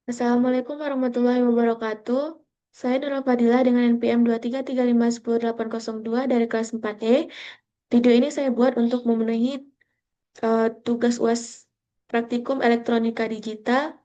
Assalamualaikum warahmatullahi wabarakatuh. Saya Nurul Fadilah dengan NPM 233510802 dari kelas 4E. Video ini saya buat untuk memenuhi tugas UAS Praktikum Elektronika Digital.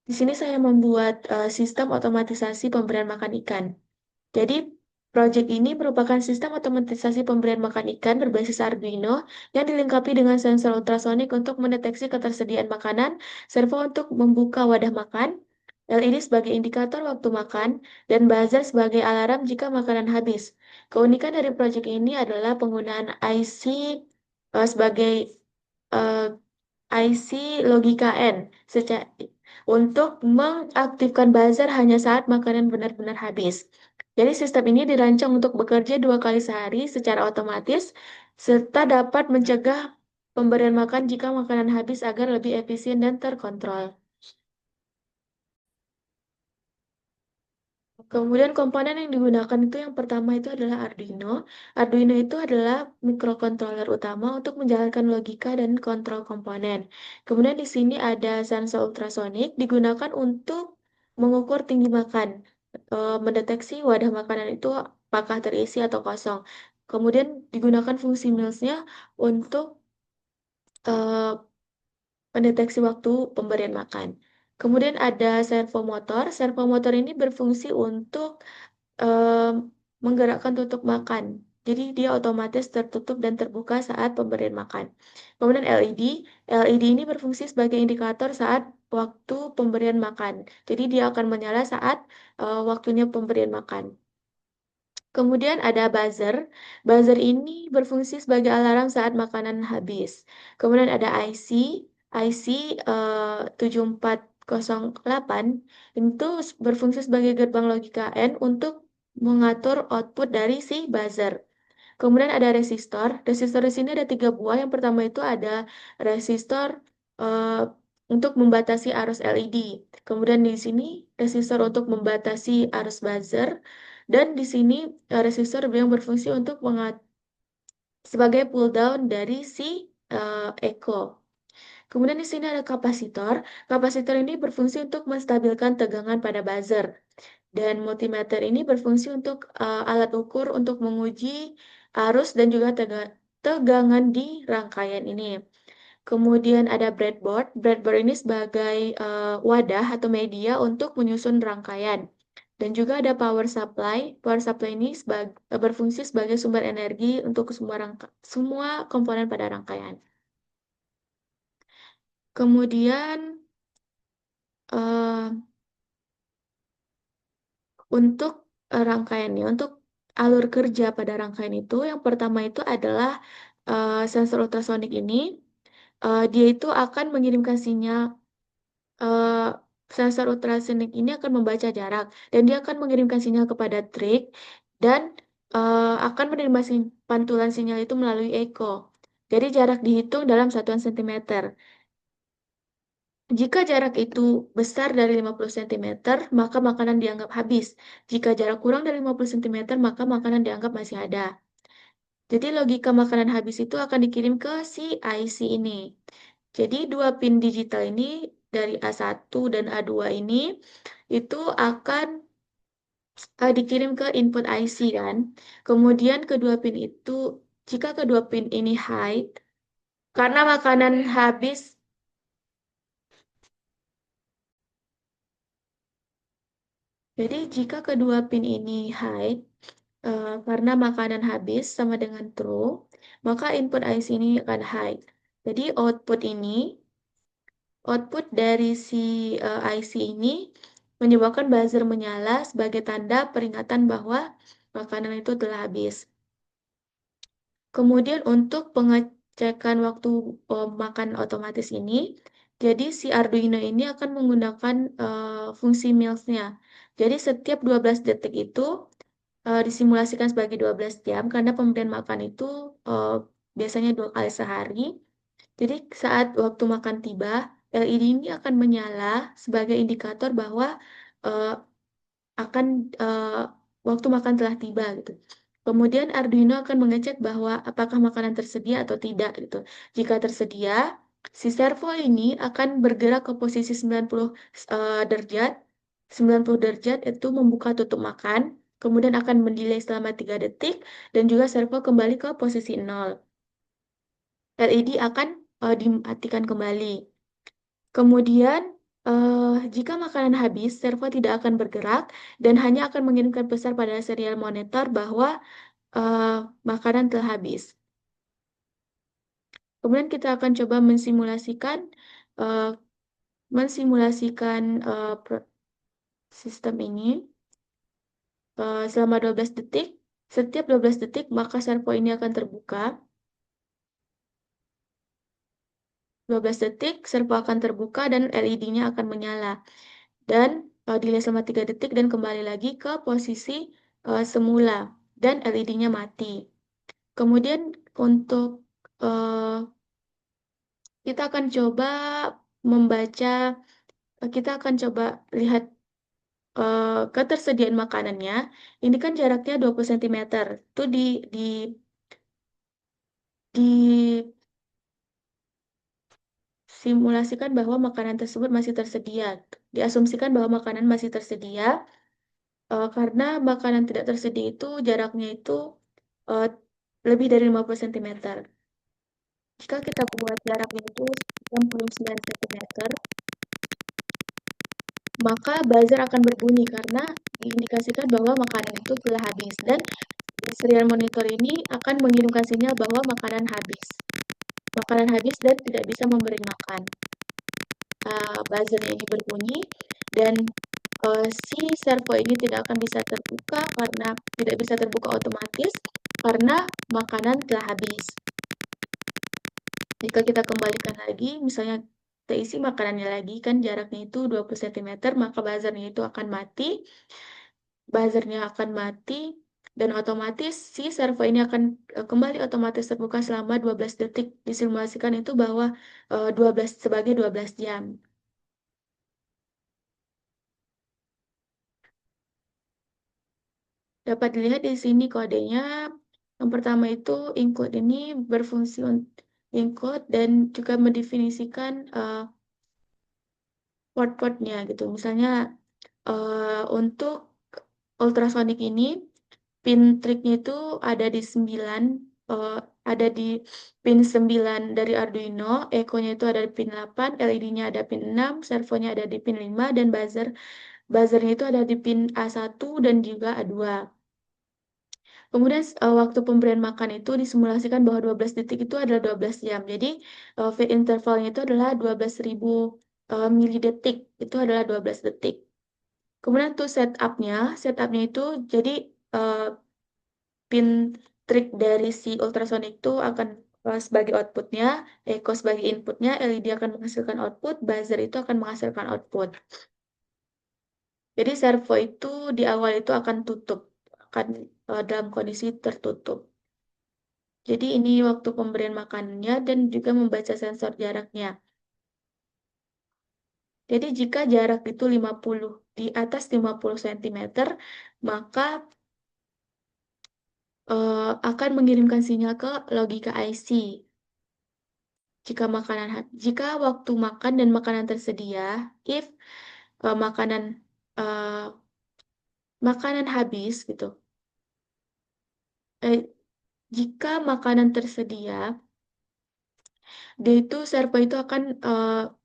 Di sini saya membuat sistem otomatisasi pemberian makan ikan. Jadi, proyek ini merupakan sistem otomatisasi pemberian makan ikan berbasis Arduino yang dilengkapi dengan sensor ultrasonik untuk mendeteksi ketersediaan makanan, servo untuk membuka wadah makan, LED sebagai indikator waktu makan, dan buzzer sebagai alarm jika makanan habis. Keunikan dari proyek ini adalah penggunaan IC sebagai eh, IC logika N untuk mengaktifkan buzzer hanya saat makanan benar-benar habis. Jadi sistem ini dirancang untuk bekerja 2 kali sehari secara otomatis serta dapat mencegah pemberian makan jika makanan habis agar lebih efisien dan terkontrol. Kemudian komponen yang digunakan itu yang pertama itu adalah Arduino. Arduino itu adalah mikrokontroler utama untuk menjalankan logika dan kontrol komponen. Kemudian di sini ada sensor ultrasonik digunakan untuk mengukur tinggi makan, mendeteksi wadah makanan itu apakah terisi atau kosong. Kemudian digunakan fungsi Mills-nya untuk eh, mendeteksi waktu pemberian makan. Kemudian ada servomotor. Servomotor ini berfungsi untuk em, menggerakkan tutup makan. Jadi dia otomatis tertutup dan terbuka saat pemberian makan. Kemudian LED. LED ini berfungsi sebagai indikator saat waktu pemberian makan. Jadi dia akan menyala saat waktunya pemberian makan. Kemudian ada buzzer. Buzzer ini berfungsi sebagai alarm saat makanan habis. Kemudian ada IC. IC 7408 itu berfungsi sebagai gerbang logika N untuk mengatur output dari si buzzer. Kemudian ada resistor. Resistor di sini ada 3 buah. Yang pertama itu ada resistor eh, untuk membatasi arus LED. Kemudian di sini resistor untuk membatasi arus buzzer. Dan di sini resistor yang berfungsi untuk sebagai pull down dari si echo. Kemudian di sini ada kapasitor. Kapasitor ini berfungsi untuk menstabilkan tegangan pada buzzer. Dan multimeter ini berfungsi untuk alat ukur untuk menguji arus dan juga tegangan di rangkaian ini. Kemudian ada breadboard. Breadboard ini sebagai wadah atau media untuk menyusun rangkaian. Dan juga ada power supply. Power supply ini berfungsi sebagai sumber energi untuk semua komponen pada rangkaian. Kemudian eh, untuk rangkaiannya, untuk alur kerja pada rangkaian itu, yang pertama itu adalah sensor ultrasonik ini, dia itu akan mengirimkan sinyal, eh, sensor ultrasonik ini akan membaca jarak, dan dia akan mengirimkan sinyal kepada trig, dan akan menerima pantulan sinyal itu melalui echo. Jadi jarak dihitung dalam satuan sentimeter. Jika jarak itu besar dari 50 cm, maka makanan dianggap habis. Jika jarak kurang dari 50 cm, maka makanan dianggap masih ada. Jadi logika makanan habis itu akan dikirim ke si IC ini. Jadi dua pin digital ini dari A1 dan A2 ini itu akan dikirim ke input IC kan. Kemudian kedua pin itu, jika kedua pin ini high, karena makanan habis. Jadi jika kedua pin ini high, karena makanan habis sama dengan true, maka input IC ini akan high. Jadi output dari si IC ini menyebabkan buzzer menyala sebagai tanda peringatan bahwa makanan itu telah habis. Kemudian untuk pengecekan waktu makan otomatis ini, jadi si Arduino ini akan menggunakan fungsi Mills-nya. Jadi setiap 12 detik itu disimulasikan sebagai 12 jam karena pemberian makan itu eh, biasanya 2 kali sehari. Jadi saat waktu makan tiba, LED ini akan menyala sebagai indikator bahwa eh, akan waktu makan telah tiba gitu. Kemudian Arduino akan mengecek bahwa apakah makanan tersedia atau tidak gitu. Jika tersedia, Si servo ini akan bergerak ke posisi 90 derajat. 90 derajat itu membuka tutup makan, kemudian akan mendelay selama 3 detik, dan juga servo kembali ke posisi 0. LED akan dimatikan kembali. Kemudian, jika makanan habis, servo tidak akan bergerak dan hanya akan mengirimkan pesan pada serial monitor bahwa makanan telah habis. Kemudian kita akan coba uh, mensimulasikan sistem ini selama 12 detik. Setiap 12 detik, maka servo ini akan terbuka. 12 detik, servo akan terbuka dan LED-nya akan menyala. Dan delay selama 3 detik dan kembali lagi ke posisi semula. Dan LED-nya mati. Kemudian untuk kita akan coba membaca, kita akan coba lihat ketersediaan makanannya. Ini kan jaraknya 20 cm. Itu disimulasikan bahwa makanan tersebut masih tersedia. Diasumsikan bahwa makanan masih tersedia karena makanan tidak tersedia itu jaraknya itu eh, lebih dari 50 cm. Jika kita buat jaraknya itu 69 cm, maka buzzer akan berbunyi karena diindikasikan bahwa makanan itu telah habis. Dan di serial monitor ini akan mengirimkan sinyal bahwa makanan habis. Makanan habis dan tidak bisa memberi makan. Buzzernya ini berbunyi dan si servo ini tidak akan bisa terbuka karena tidak bisa terbuka otomatis karena makanan telah habis. Jika kita kembalikan lagi, misalnya kita isi makanannya lagi, kan jaraknya itu 20 cm, maka buzzernya itu akan mati. Buzzernya akan mati, dan otomatis si servo ini akan kembali otomatis terbuka selama 12 detik. Disimulasikan itu bahwa 12 sebagai 12 jam. Dapat dilihat di sini kodenya. Yang pertama itu include ini berfungsi untuk include dan juga mendefinisikan port-portnya gitu. Misalnya untuk ultrasonic ini pin triknya itu ada di 9, eh, ada di pin 9 dari Arduino, echo-nya itu ada di pin 8, LED-nya ada pin 6, servonya ada di pin 5, dan buzzernya itu ada di pin A1 dan juga A2. Kemudian waktu pemberian makan itu disimulasikan bahwa 12 detik itu adalah 12 jam. Jadi feed intervalnya itu adalah 12.000 milidetik. Itu adalah 12 detik. Kemudian untuk setupnya itu jadi pin trik dari si ultrasonic itu akan sebagai outputnya, echo sebagai inputnya, LED akan menghasilkan output, buzzer itu akan menghasilkan output. Jadi servo itu di awal itu akan tutup, akan dalam kondisi tertutup. Jadi ini waktu pemberian makanannya dan juga membaca sensor jaraknya. Jadi jika jarak itu 50 di atas 50 cm, maka akan mengirimkan sinyal ke logika IC. Jika waktu makan dan makanan tersedia, if uh, makanan uh, makanan habis gitu. Jika makanan tersedia, dia itu servo itu akan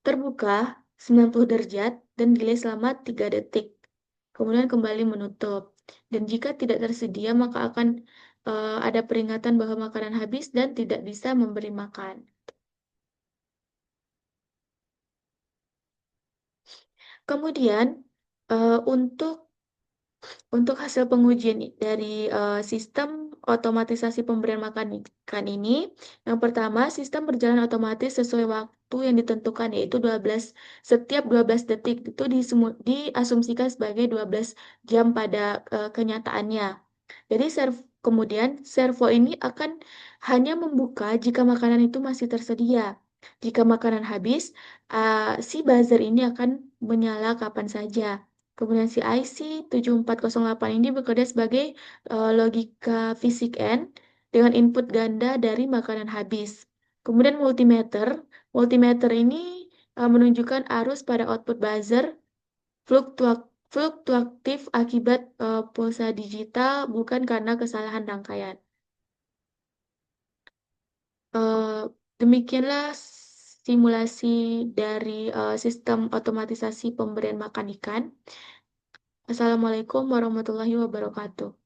terbuka 90 derajat dan delay selama 3 detik. Kemudian kembali menutup. Dan jika tidak tersedia, maka akan ada peringatan bahwa makanan habis dan tidak bisa memberi makan. Kemudian, untuk hasil pengujian dari sistem otomatisasi pemberian makan ikan ini, yang pertama, sistem berjalan otomatis sesuai waktu yang ditentukan, yaitu setiap 12 detik itu diasumsikan sebagai 12 jam pada kenyataannya. Jadi kemudian servo ini akan hanya membuka jika makanan itu masih tersedia. Jika makanan habis, si buzzer ini akan menyala kapan saja. Kemudian si IC 7408 ini bekerja sebagai logika fisik N dengan input ganda dari makanan habis. Kemudian multimeter Multimeter ini menunjukkan arus pada output buzzer fluktuatif akibat pulsa digital, bukan karena kesalahan rangkaian. Eh, Demikianlah simulasi dari sistem otomatisasi pemberian makan ikan. Assalamualaikum warahmatullahi wabarakatuh.